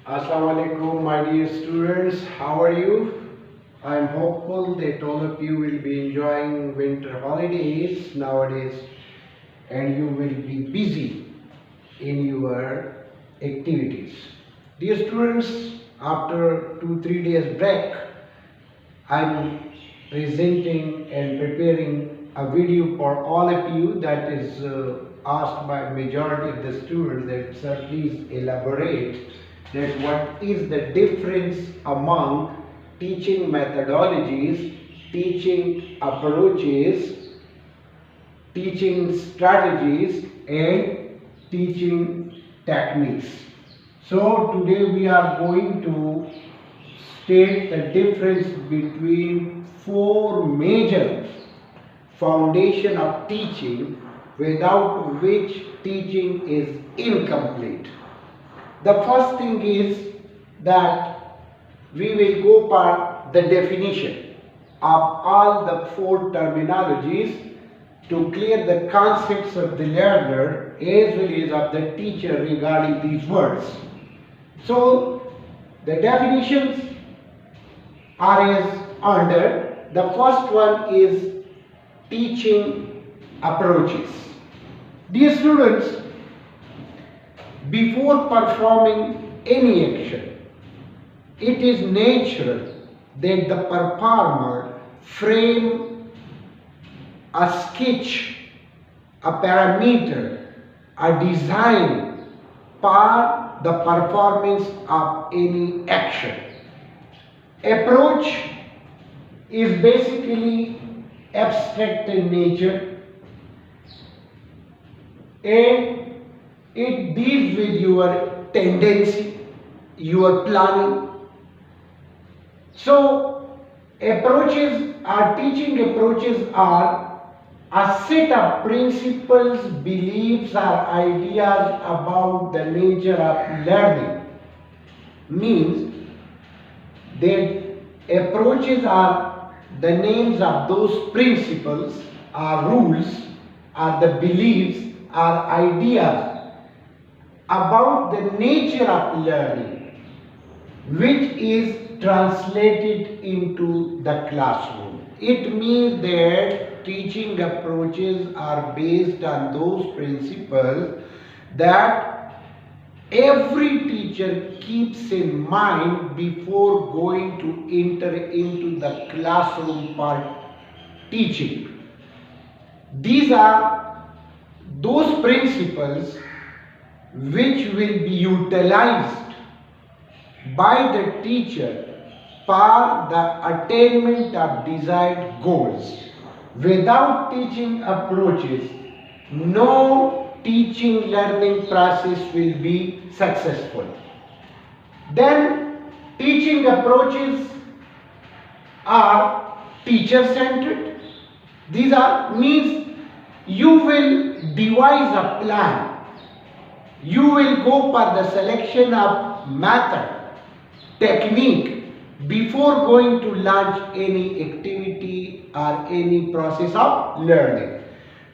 Assalamu alaikum, my dear students. How are you? I am hopeful that all of you will be enjoying winter holidays nowadays and you will be busy in your activities. Dear students, after 2-3 days break, I am presenting and preparing a video for all of you that is asked by majority of the students that sir please elaborate that what is the difference among teaching methodologies, teaching approaches, teaching strategies and teaching techniques. So today we are going to state the difference between four major foundation of teaching without which teaching is incomplete. The first thing is that we will go by the definition of all the four terminologies to clear the concepts of the learner as well as of the teacher regarding these words. So the definitions are as under. The first one is teaching approaches. Dear students, before performing any action, it is natural that the performer frame a sketch, a parameter, a design for the performance of any action. Approach is basically abstract in nature and it deals with your tendency, your planning. So approaches teaching approaches are a set of principles, beliefs or ideas about the nature of learning. Means that approaches are the names of those principles or rules or the beliefs or ideas about the nature of learning which is translated into the classroom. It means that teaching approaches are based on those principles that every teacher keeps in mind before going to enter into the classroom for teaching. These are those principles which will be utilized by the teacher for the attainment of desired goals. Without teaching approaches, no teaching learning process will be successful. Then teaching approaches are teacher-centered. These are means you will devise a plan. You will go for the selection of method, technique before going to launch any activity or any process of learning.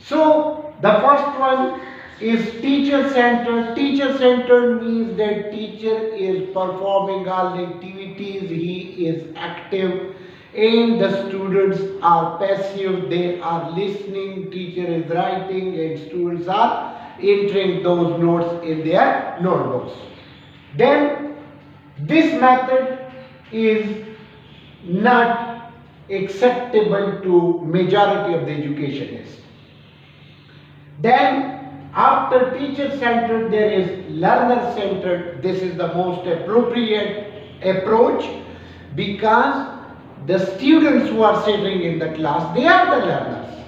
So the first one is teacher-centered. Teacher-centered means that teacher is performing all the activities, he is active and the students are passive, they are listening, teacher is writing and students are entering those notes in their notebooks. Then this method is not acceptable to majority of the educationists. Then after teacher-centered there is learner-centered. This is the most appropriate approach because the students who are sitting in the class, they are the learners.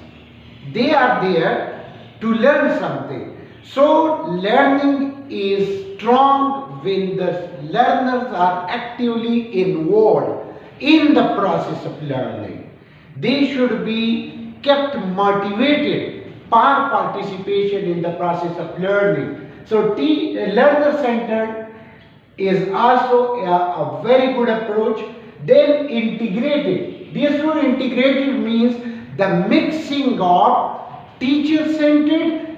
They are there to learn something. So learning is strong when the learners are actively involved in the process of learning. They should be kept motivated for participation in the process of learning. So learner-centered is also a very good approach. Then integrated. This word integrated means the mixing of teacher-centered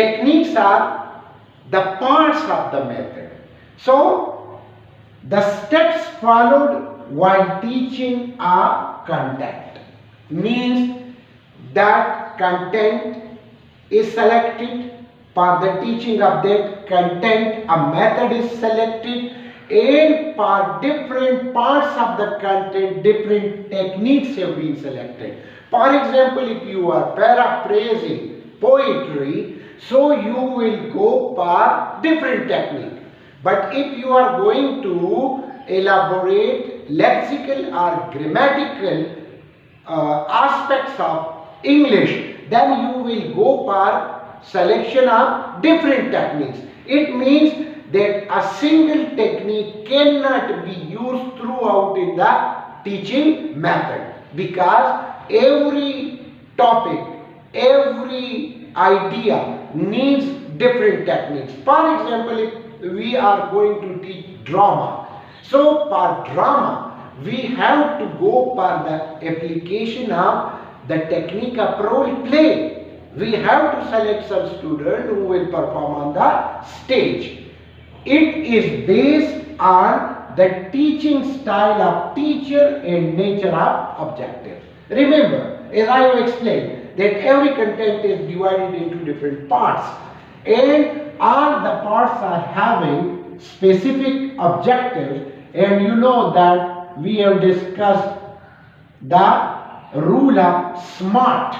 techniques are the parts of the method. So, the steps followed while teaching a content means that content is selected. For the teaching of that content, a method is selected, and for different parts of the content, different techniques have been selected. For example, if you are paraphrasing poetry, so you will go for different technique. But if you are going to elaborate lexical or grammatical aspects of English, then you will go for selection of different techniques. It means that a single technique cannot be used throughout in the teaching method, because every topic, every idea needs different techniques. For example, if we are going to teach drama, so for drama we have to go for the application of the technique of role play. We have to select some student who will perform on the stage. It is based on the teaching style of teacher and nature of objective. Remember, as I have explained, that every content is divided into different parts, and all the parts are having specific objectives, and you know that we have discussed the rule of SMART.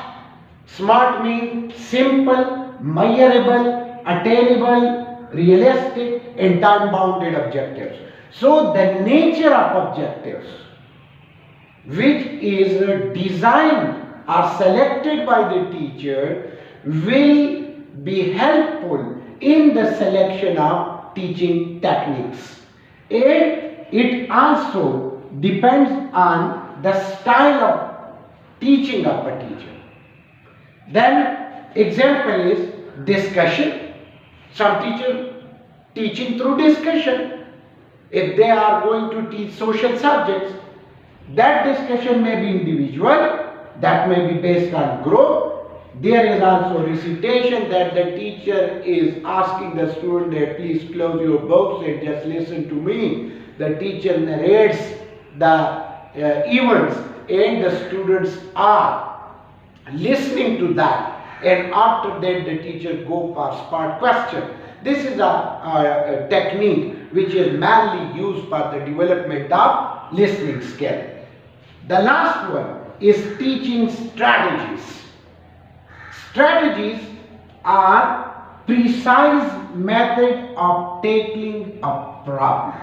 SMART means simple, measurable, attainable, realistic, and time-bounded objectives. So the nature of objectives, which is designed or selected by the teacher, will be helpful in the selection of teaching techniques. And it also depends on the style of teaching of a teacher. Then example is discussion. Some teachers teaching through discussion. If they are going to teach social subjects, that discussion may be individual, that may be based on group. There is also recitation, that the teacher is asking the student that please close your books and just listen to me. The teacher narrates the events and the students are listening to that, and after that the teacher go for spot question. This is a technique which is mainly used for the development of listening skill. The last one is teaching strategies. Strategies are precise method of tackling a problem.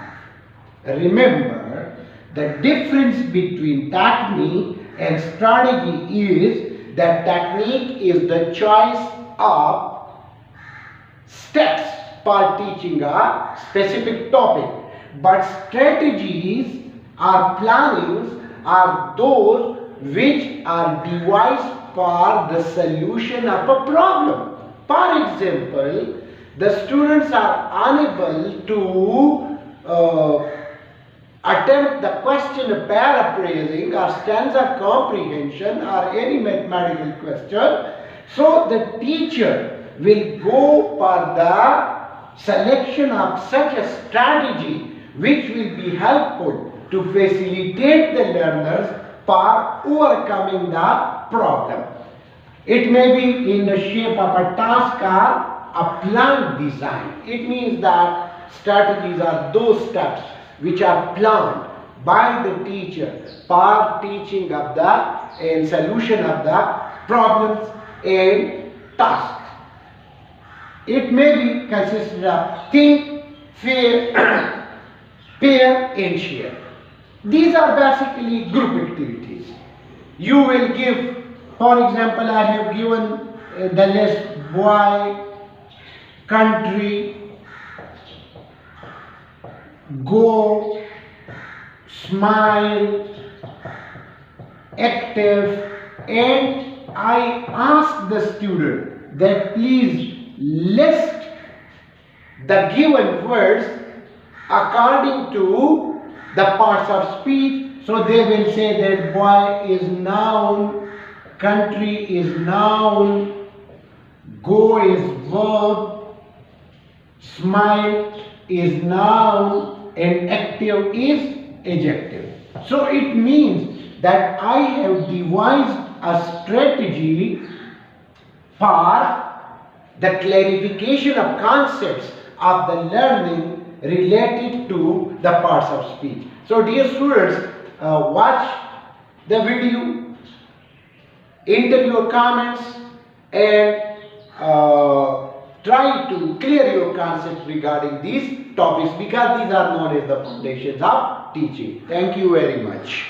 Remember, the difference between technique and strategy is that technique is the choice of steps for teaching a specific topic, but strategies or plannings are those which are devised for the solution of a problem. For example, the students are unable to attempt the question of paraphrasing or stanza comprehension or any mathematical question. So the teacher will go for the selection of such a strategy which will be helpful to facilitate the learners for overcoming the problem. It may be in the shape of a task or a plan design. It means that strategies are those steps which are planned by the teacher for teaching of the and solution of the problems and tasks. It may be consisted of think, fear, pair and share. These are basically group activities. You will give, for example, I have given the list boy, country, go, smile, active, and I ask the student that please list the given words according to the parts of speech. So they will say that boy is noun, country is noun, go is verb, smile is noun, and active is adjective. So it means that I have devised a strategy for the clarification of concepts of the learning related to the parts of speech. So dear students, watch the video, enter your comments, and try to clear your concepts regarding these topics, because these are known as the foundations of teaching. Thank you very much.